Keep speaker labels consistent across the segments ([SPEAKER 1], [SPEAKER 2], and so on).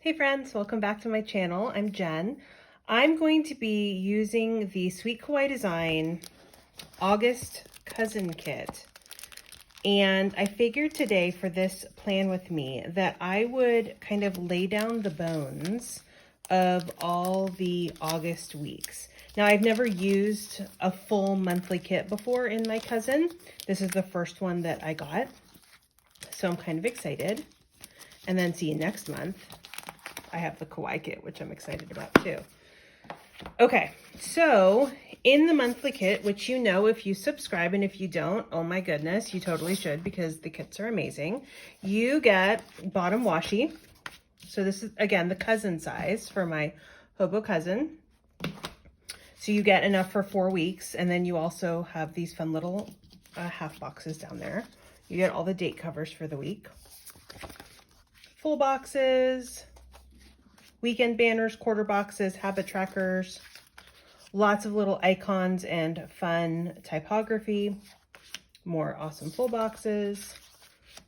[SPEAKER 1] Hey friends, welcome back to my channel. I'm Jen. I'm going to be using the Sweet Kawaii Design August Cousin Kit. And I figured today for this plan with me that I would kind of lay down the bones of all the August weeks. Now, I've never used a full monthly kit before in my cousin. This is the first one that I got. So I'm kind of excited. And then see you next month. I have the Kawaii kit, which I'm excited about too. Okay, so in the monthly kit, which you know if you subscribe, and if you don't, oh my goodness, you totally should because the kits are amazing. You get bottom washi. So this is, again, the cousin size for my hobo cousin. So you get enough for 4 weeks, and then you also have these fun little half boxes down there. You get all the date covers for the week. Full boxes. Weekend banners, quarter boxes, habit trackers, lots of little icons and fun typography, more awesome full boxes,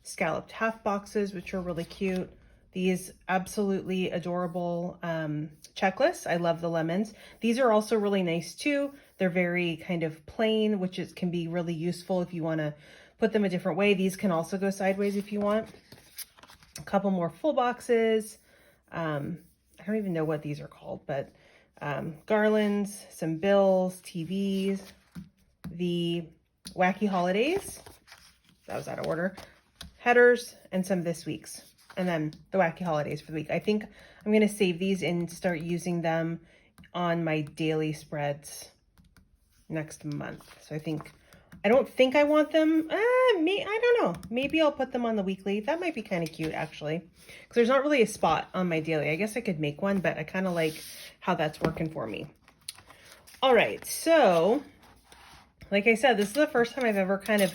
[SPEAKER 1] scalloped half boxes, which are really cute. These absolutely adorable checklists. I love the lemons. These are also really nice too. They're very kind of plain, which can be really useful if you want to put them a different way. These can also go sideways if you want. A couple more full boxes. I don't even know what these are called, but garlands, some bills, TVs, the wacky holidays, that was out of order, headers, and some this week's, and then the wacky holidays for the week. I think I'm going to save these and start using them on my daily spreads next month. So I don't think I want them. I don't know. Maybe I'll put them on the weekly. That might be kind of cute, actually, because there's not really a spot on my daily. I guess I could make one, but I kind of like how that's working for me. All right. So, like I said, this is the first time I've ever kind of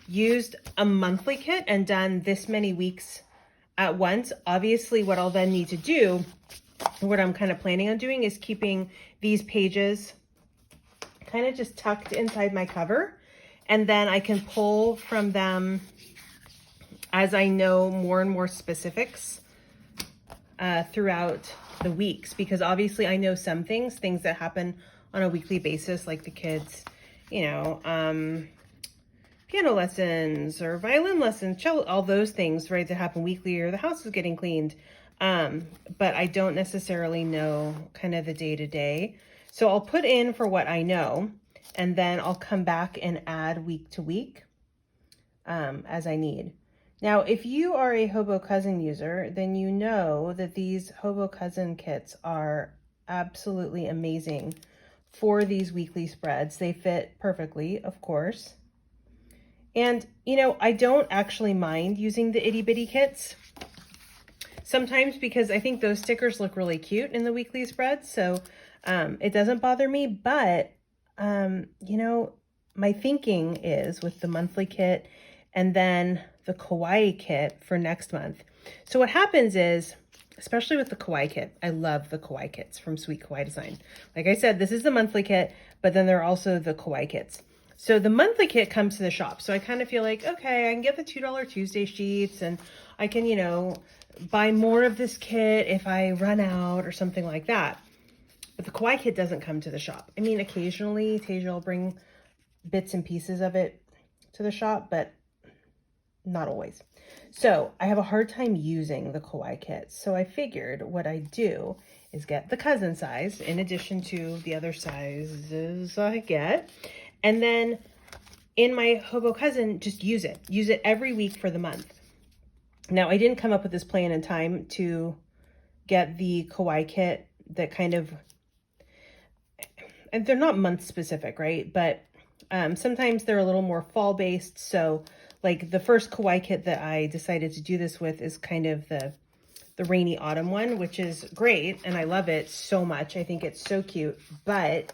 [SPEAKER 1] used a monthly kit and done this many weeks at once. Obviously, what I'll then need to do, what I'm kind of planning on doing, is keeping these pages kind of just tucked inside my cover. And then I can pull from them as I know more and more specifics throughout the weeks. Because obviously I know some things that happen on a weekly basis, like the kids, piano lessons or violin lessons, cello, all those things, right, that happen weekly, or the house is getting cleaned. But I don't necessarily know kind of the day-to-day. So I'll put in for what I know. And then I'll come back and add week to week as I need. Now, if you are a Hobo Cousin user, then you know that these Hobo Cousin kits are absolutely amazing for these weekly spreads. They fit perfectly, of course. And, I don't actually mind using the itty bitty kits sometimes because I think those stickers look really cute in the weekly spreads. So it doesn't bother me, but my thinking is with the monthly kit and then the Kawaii kit for next month. So what happens is, especially with the Kawaii kit, I love the Kawaii kits from Sweet Kawaii Design. Like I said, this is the monthly kit, but then there are also the Kawaii kits. So the monthly kit comes to the shop. So I kind of feel like, okay, I can get the $2 Tuesday sheets and I can, buy more of this kit if I run out or something like that. But the Kawaii kit doesn't come to the shop. I mean, occasionally Tasia will bring bits and pieces of it to the shop, but not always. So I have a hard time using the Kawaii kit. So I figured what I do is get the cousin size in addition to the other sizes I get. And then in my Hobo Cousin, just use it. Use it every week for the month. Now, I didn't come up with this plan in time to get the Kawaii kit that kind of, and they're not month specific, right? But sometimes they're a little more fall based. So like the first Kawaii kit that I decided to do this with is kind of the rainy autumn one, which is great. And I love it so much. I think it's so cute, but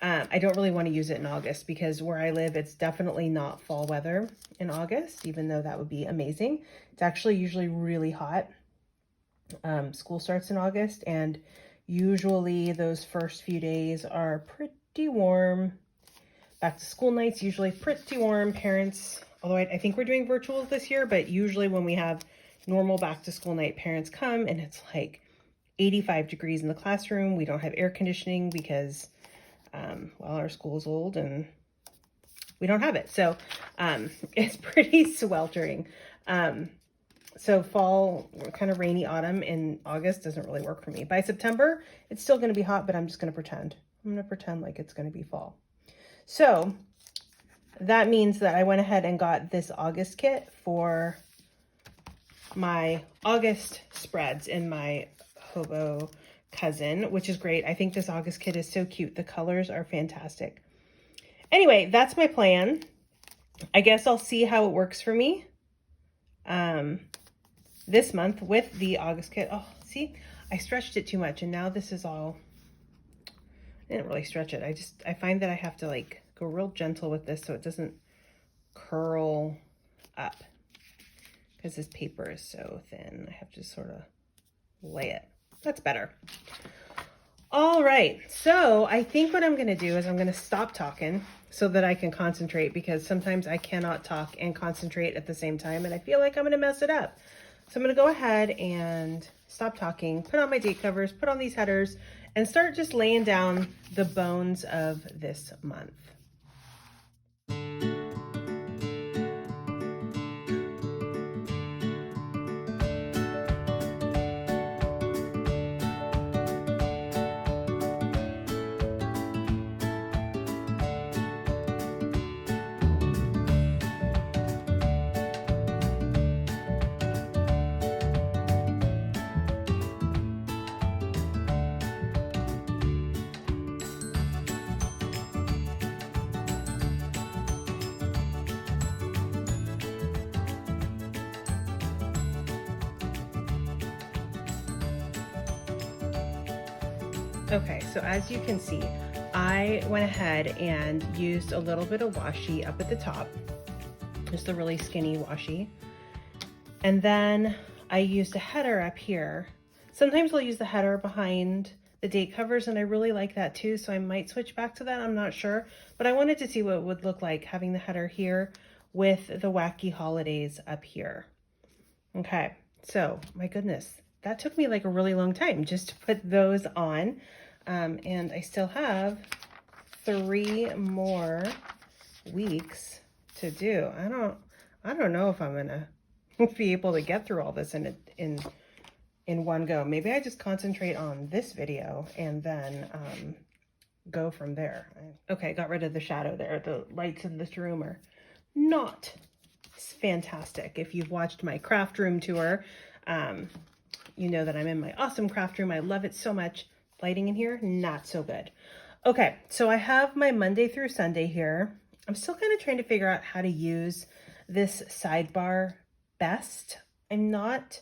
[SPEAKER 1] I don't really want to use it in August because where I live, it's definitely not fall weather in August, even though that would be amazing. It's actually usually really hot. School starts in August, and usually those first few days are pretty warm. Back to school nights, usually pretty warm. Parents, although I think we're doing virtuals this year, but usually when we have normal back to school night, parents come and it's like 85 degrees in the classroom. We don't have air conditioning because, well, our school's old and we don't have it. So it's pretty sweltering. So fall, kind of rainy autumn in August doesn't really work for me. By September, it's still going to be hot, but I'm just going to pretend. I'm going to pretend like it's going to be fall. So that means that I went ahead and got this August kit for my August spreads in my Hobo cousin, which is great. I think this August kit is so cute. The colors are fantastic. Anyway, that's my plan. I guess I'll see how it works for me this month with the August kit. Oh, see, I stretched it too much and now this is all, I didn't really stretch it. I find that I have to like go real gentle with this so it doesn't curl up because this paper is so thin. I have to sort of lay it. That's better. All right, so I think what I'm gonna do is I'm gonna stop talking so that I can concentrate, because sometimes I cannot talk and concentrate at the same time and I feel like I'm gonna mess it up. So I'm gonna go ahead and stop talking, put on my date covers, put on these headers, and start just laying down the bones of this month. Okay, so as you can see, I went ahead and used a little bit of washi up at the top, just a really skinny washi. And then I used a header up here. Sometimes I'll use the header behind the date covers and I really like that too, so I might switch back to that, I'm not sure. But I wanted to see what it would look like having the header here with the wacky holidays up here. Okay, so my goodness, that took me like a really long time just to put those on. And I still have 3 more weeks to do. I don't know if I'm gonna be able to get through all this in one go. Maybe I just concentrate on this video and then go from there. Okay, got rid of the shadow there. The lights in this room are not fantastic. If you've watched my craft room tour, you know that I'm in my awesome craft room. I love it so much. Lighting in here, not so good. Okay, so I have my Monday through Sunday here. I'm still kind of trying to figure out how to use this sidebar best. I'm not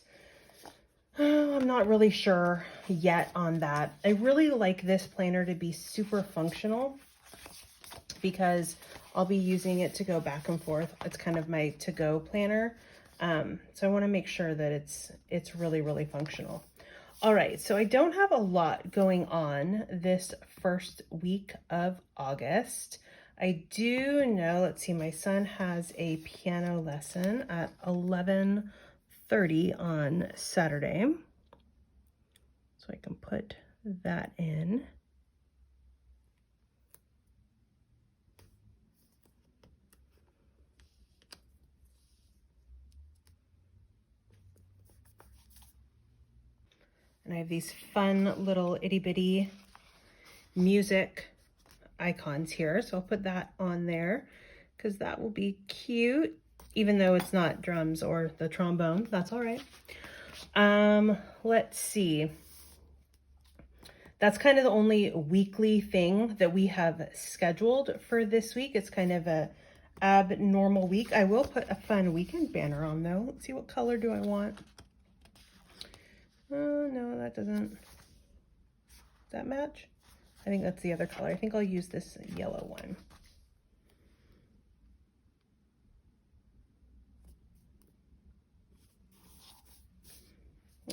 [SPEAKER 1] really sure yet on that. I really like this planner to be super functional because I'll be using it to go back and forth. It's kind of my to-go planner. So I want to make sure that it's really, really functional. All right, so I don't have a lot going on this first week of August. I do know, let's see, my son has a piano lesson at 11:30 on Saturday. So I can put that in. And I have these fun little itty bitty music icons here. So I'll put that on there because that will be cute, even though it's not drums or the trombone. That's all right. Let's see. That's kind of the only weekly thing that we have scheduled for this week. It's kind of a abnormal week. I will put a fun weekend banner on though. Let's see, what color do I want? Oh, no, that doesn't. Does that match? I think that's the other color. I think I'll use this yellow one.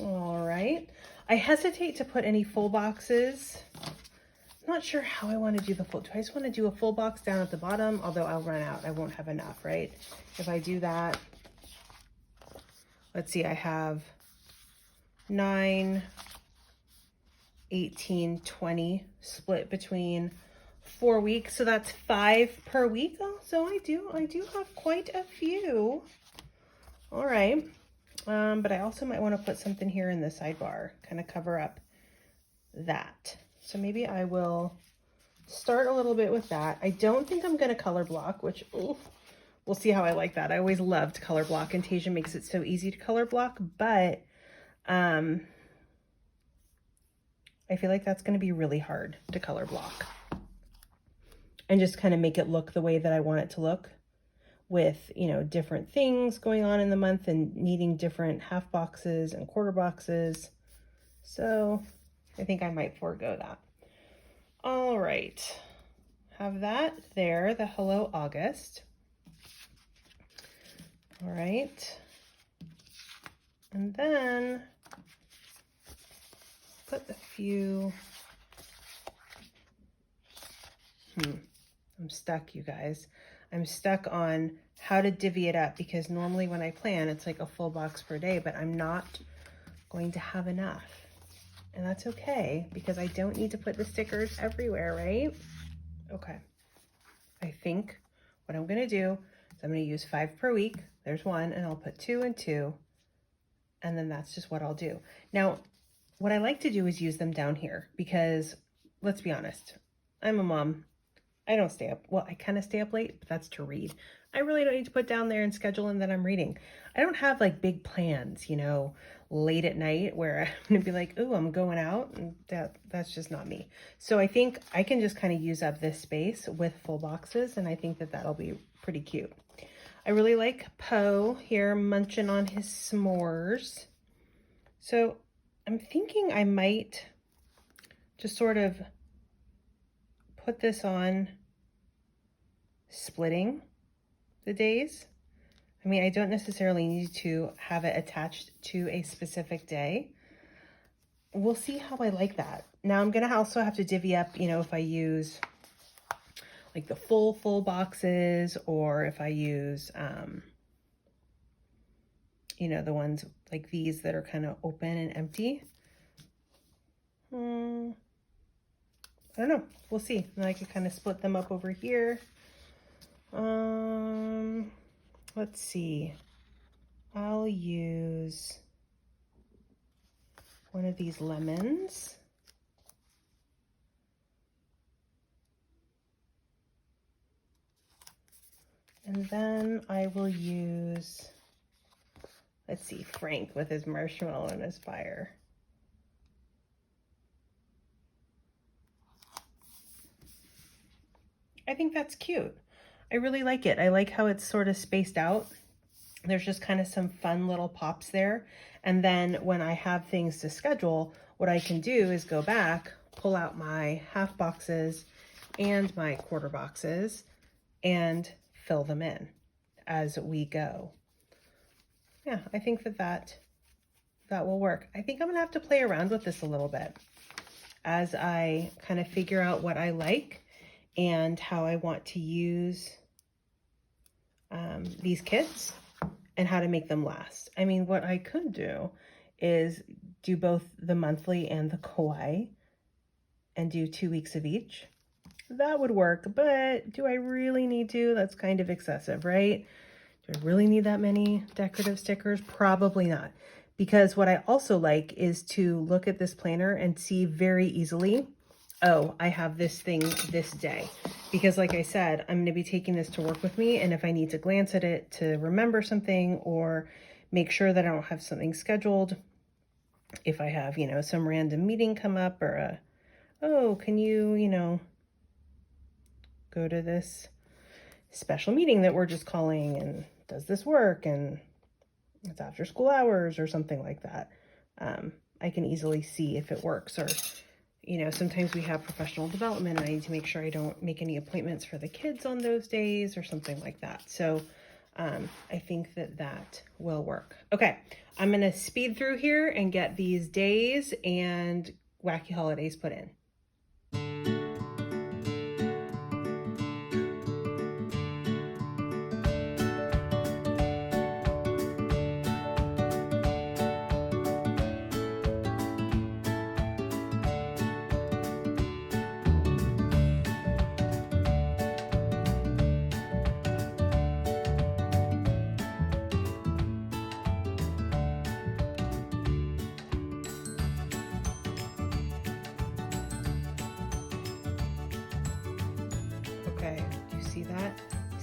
[SPEAKER 1] All right. I hesitate to put any full boxes. I'm not sure how I want to do the full. Do I just want to do a full box down at the bottom? Although I'll run out. I won't have enough, right? If I do that, let's see, I have 9, 18, 20 split between 4 weeks. So that's 5 per week. Oh, so I do have quite a few. All right. But I also might want to put something here in the sidebar, kind of cover up that. So maybe I will start a little bit with that. I don't think I'm going to color block, which, ooh, we'll see how I like that. I always loved color block, and Tasia makes it so easy to color block, but I feel like that's going to be really hard to color block and just kind of make it look the way that I want it to look, with, you know, different things going on in the month and needing different half boxes and quarter boxes. So I think I might forego that. All right, have that there, the Hello August. All right, and then put a few, I'm stuck, you guys. I'm stuck on how to divvy it up, because normally when I plan, it's like a full box per day, but I'm not going to have enough. And that's okay, because I don't need to put the stickers everywhere, right? Okay. I think what I'm going to do is I'm going to use 5 per week. There's 1, and I'll put 2 and 2. And then that's just what I'll do. Now, what I like to do is use them down here, because let's be honest, I'm a mom. I don't stay up. Well, I kind of stay up late, but that's to read. I really don't need to put down there and schedule in that I'm reading. I don't have like big plans, you know, late at night where I'm going to be like, ooh, I'm going out. And that's just not me. So I think I can just kind of use up this space with full boxes. And I think that that'll be pretty cute. I really like Poe here munching on his s'mores. So I'm thinking I might just sort of put this on splitting the days. I mean, I don't necessarily need to have it attached to a specific day. We'll see how I like that. Now I'm gonna also have to divvy up, you know, if I use like the full boxes, or if I use, you know, the ones like these that are kind of open and empty. I don't know, we'll see. And I can kind of split them up over here. Let's see. I'll use one of these lemons. And then I will use, let's see, Frank with his marshmallow and his fire. I think that's cute. I really like it. I like how it's sort of spaced out. There's just kind of some fun little pops there. And then when I have things to schedule, what I can do is go back, pull out my half boxes and my quarter boxes and fill them in as we go. Yeah, I think that will work. I think I'm gonna have to play around with this a little bit as I kind of figure out what I like and how I want to use these kits and how to make them last. I mean, what I could do is do both the monthly and the Kawaii and do 2 weeks of each. That would work, but do I really need to? That's kind of excessive, right? Do I really need that many decorative stickers? Probably not. Because what I also like is to look at this planner and see very easily, oh, I have this thing this day. Because like I said, I'm going to be taking this to work with me. And if I need to glance at it to remember something or make sure that I don't have something scheduled, if I have, you know, some random meeting come up, or oh, can you, you know, go to this special meeting that we're just calling, and does this work, and it's after school hours or something like that. I can easily see if it works. Or, you know, sometimes we have professional development and I need to make sure I don't make any appointments for the kids on those days or something like that. So I think that will work. Okay, I'm going to speed through here and get these days and wacky holidays put in.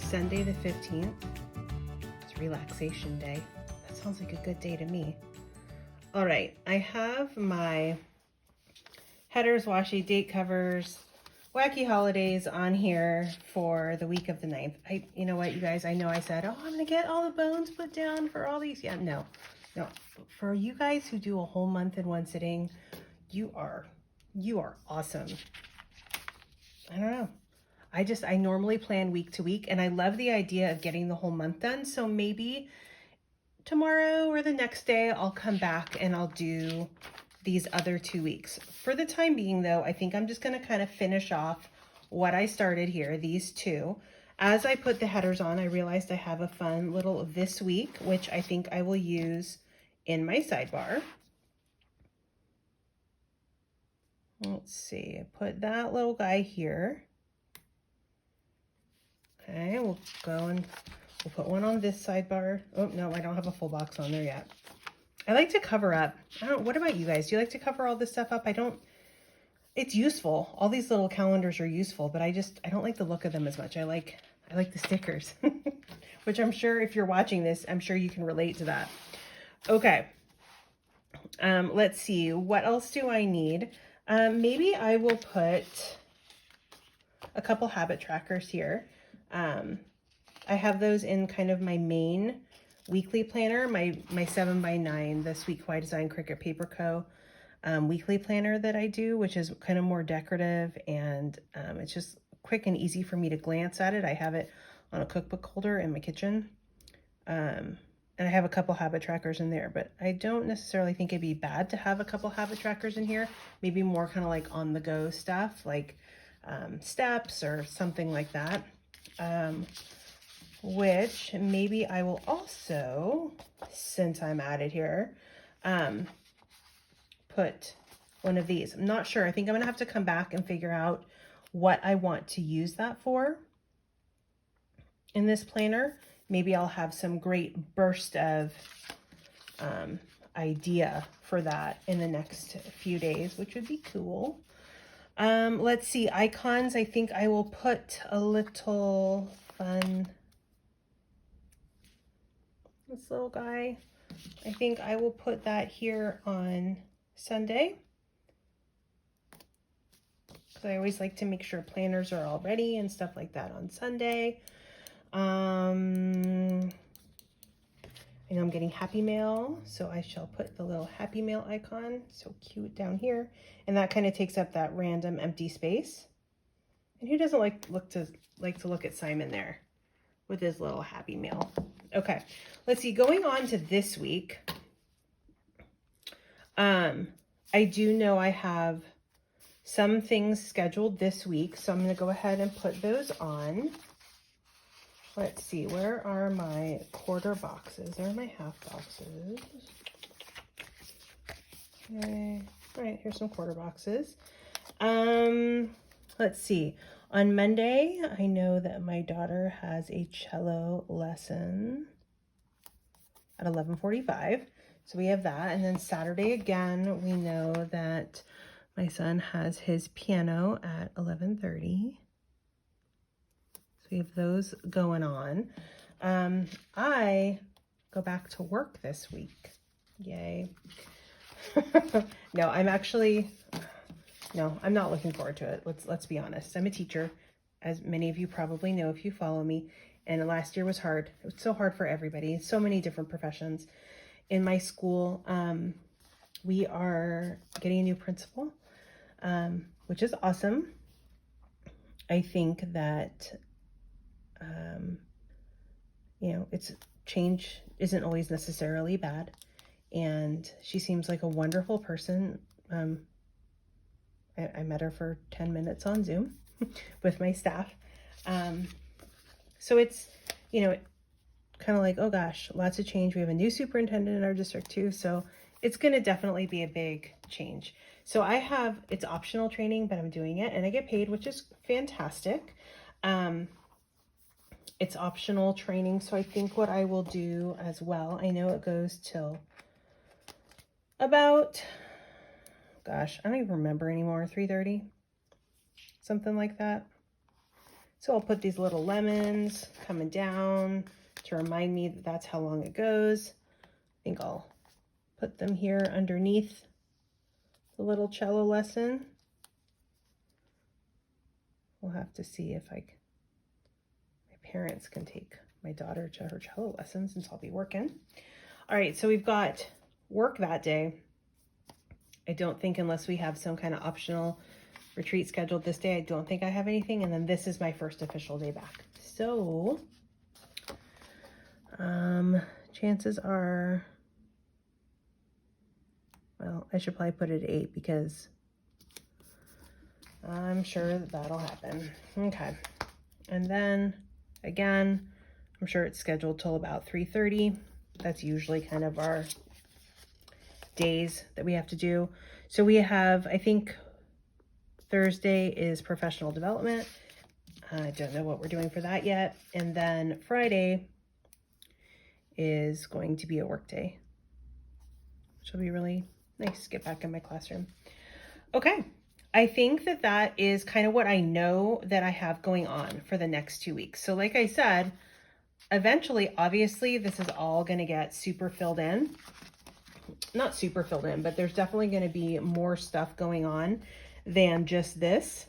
[SPEAKER 1] Sunday the 15th. It's relaxation day. That sounds like a good day to me. All right, I have my headers, washi, date covers, wacky holidays on here for the week of the 9th. You know what, you guys, I know I said, oh, I'm gonna get all the bones put down for all these. Yeah, no. For you guys who do a whole month in one sitting, you are awesome. I don't know. I normally plan week to week, and I love the idea of getting the whole month done. So maybe tomorrow or the next day, I'll come back and I'll do these other 2 weeks. For the time being though, I think I'm just gonna kind of finish off what I started here, these two. As I put the headers on, I realized I have a fun little this week, which I think I will use in my sidebar. Let's see, I put that little guy here. Okay, we'll go and we'll put one on this sidebar. Oh, no, I don't have a full box on there yet. I like to cover up. What about you guys? Do you like to cover all this stuff up? It's useful. All these little calendars are useful, but I don't like the look of them as much. I like the stickers, which I'm sure if you're watching this, I'm sure you can relate to that. Okay. Let's see. What else do I need? Maybe I will put a couple habit trackers here. I have those in kind of my main weekly planner, my 7x9, the Sweet Kawaii Design Cricut Paper Co. Weekly planner that I do, which is kind of more decorative, and it's just quick and easy for me to glance at it. I have it on a cookbook holder in my kitchen. And I have a couple habit trackers in there, but I don't necessarily think it'd be bad to have a couple habit trackers in here. Maybe more kind of like on the go stuff, like steps or something like that. Which maybe I will also, since I'm at it here, put one of these. I'm not sure. I think I'm gonna have to come back and figure out what I want to use that for in this planner. Maybe I'll have some great burst of idea for that in the next few days, which would be cool. Let's see, icons. I think I will put a little fun, this little guy. I think I will put that here on Sunday, because I always like to make sure planners are all ready and stuff like that on Sunday. I know I'm getting Happy Mail, so I shall put the little Happy Mail icon, so cute, down here. And that kind of takes up that random empty space. And who doesn't like to look at Simon there with his little Happy Mail? Okay, let's see, going on to this week. I do know I have some things scheduled this week, so I'm going to go ahead and put those on. Let's see, where are my quarter boxes? There are my half boxes. Okay, all right, here's some quarter boxes. Let's see. On Monday, I know that my daughter has a cello lesson at 11:45. So we have that. And then Saturday again, we know that my son has his piano at 11:30. So we have those going on. I go back to work this week. Yay. No, I'm not looking forward to it. Let's be honest. I'm a teacher, as many of you probably know if you follow me. And last year was hard. It was so hard for everybody. So many different professions. In my school, we are getting a new principal, which is awesome. I think that, it's change isn't always necessarily bad. And she seems like a wonderful person. I met her for 10 minutes on Zoom with my staff. So it's, kind of like, oh gosh, lots of change. We have a new superintendent in our district too. So it's going to definitely be a big change. So it's optional training, but I'm doing it and I get paid, which is fantastic. It's optional training. So I think what I will do as well, I know it goes till about, gosh, I don't even remember anymore, 3:30, something like that. So I'll put these little lemons coming down to remind me that that's how long it goes. I think I'll put them here underneath the little cello lesson. We'll have to see if my parents can take my daughter to her cello lessons since I'll be working. All right, so we've got work that day. I don't think, unless we have some kind of optional retreat scheduled this day, I don't think I have anything. And then this is my first official day back. So chances are, well, I should probably put it at 8 because I'm sure that that'll happen. Okay. And then again, I'm sure it's scheduled till about 3:30. That's usually kind of our days that we have to do. So we have, I think Thursday is professional development. I don't know what we're doing for that yet. And then Friday is going to be a work day, which will be really nice to get back in my classroom. Okay. I think that that is kind of what I know that I have going on for the next 2 weeks. So like I said, eventually, obviously, this is all going to get super filled in. Not super filled in, but there's definitely going to be more stuff going on than just this.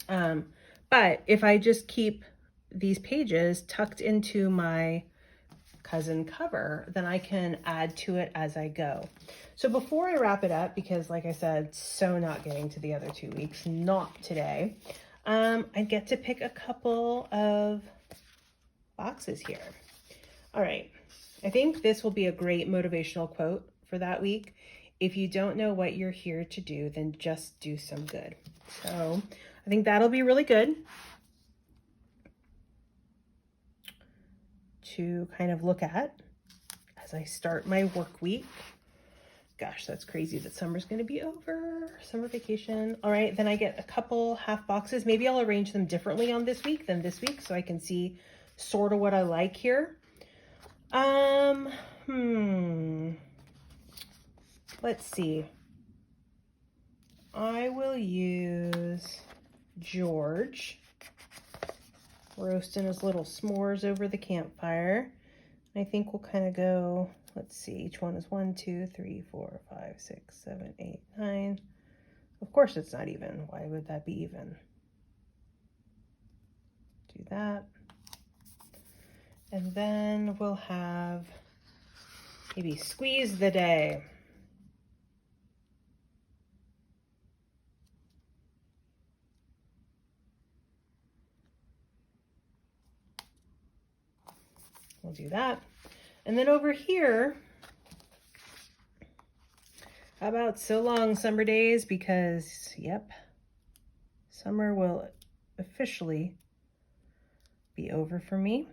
[SPEAKER 1] But if I just keep these pages tucked into my cousin cover, then I can add to it as I go. So before I wrap it up, because like I said, so not getting to the other 2 weeks, not today, I get to pick a couple of boxes here. All right. I think this will be a great motivational quote for that week. If you don't know what you're here to do, then just do some good. So I think that'll be really good to kind of look at as I start my work week. Gosh, that's crazy that summer's going to be over. Summer vacation. All right, then I get a couple half boxes. Maybe I'll arrange them differently on this week than this week so I can see sort of what I like here. Let's see. I will use George roasting his little s'mores over the campfire. I think we'll kind of go, let's see, each one is 1, 2, 3, 4, 5, 6, 7, 8, 9. Of course it's not even. Why would that be even? Do that. And then we'll have maybe squeeze the day. We'll do that. And then over here, how about so long summer days? Because, yep, summer will officially be over for me.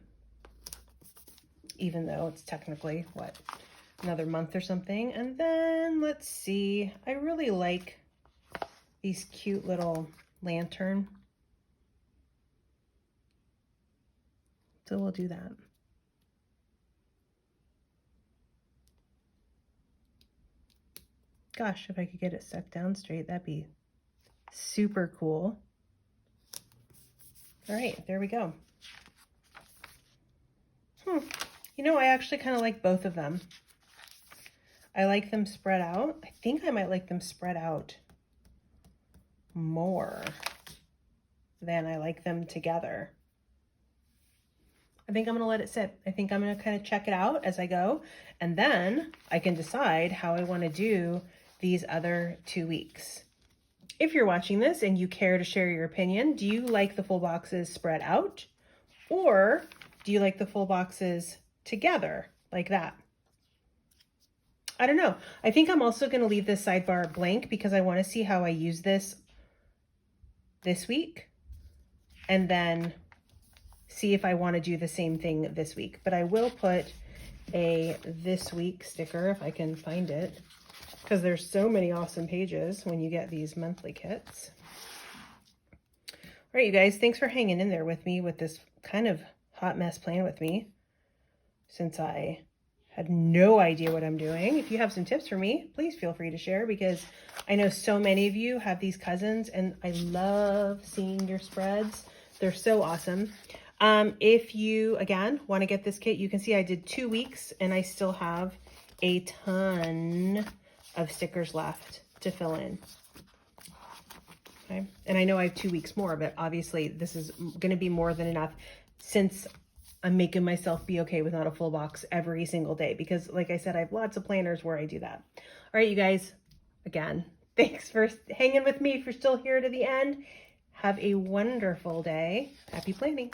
[SPEAKER 1] Even though it's technically, what, another month or something. And then, let's see, I really like these cute little lantern. So we'll do that. Gosh, if I could get it stuck down straight, that'd be super cool. All right, there we go. You know, I actually kind of like both of them. I like them spread out. I think I might like them spread out more than I like them together. I think I'm going to let it sit. I think I'm going to kind of check it out as I go. And then I can decide how I want to do these other 2 weeks. If you're watching this and you care to share your opinion, do you like the full boxes spread out? Or do you like the full boxes together like that? I don't know. I think I'm also going to leave this sidebar blank because I want to see how I use this week and then see if I want to do the same thing this week. But I will put a this week sticker if I can find it, because there's so many awesome pages when you get these monthly kits. All right, you guys, thanks for hanging in there with me with this kind of hot mess plan with me, since I had no idea what I'm doing. If you have some tips for me, please feel free to share, because I know so many of you have these cousins and I love seeing your spreads. They're so awesome. If you, again, want to get this kit, you can see I did 2 weeks and I still have a ton of stickers left to fill in. Okay, and I know I have 2 weeks more, but obviously this is going to be more than enough since I'm making myself be okay with not a full box every single day, because like I said, I have lots of planners where I do that. All right, you guys, again, thanks for hanging with me, for still here to the end. Have a wonderful day. Happy planning.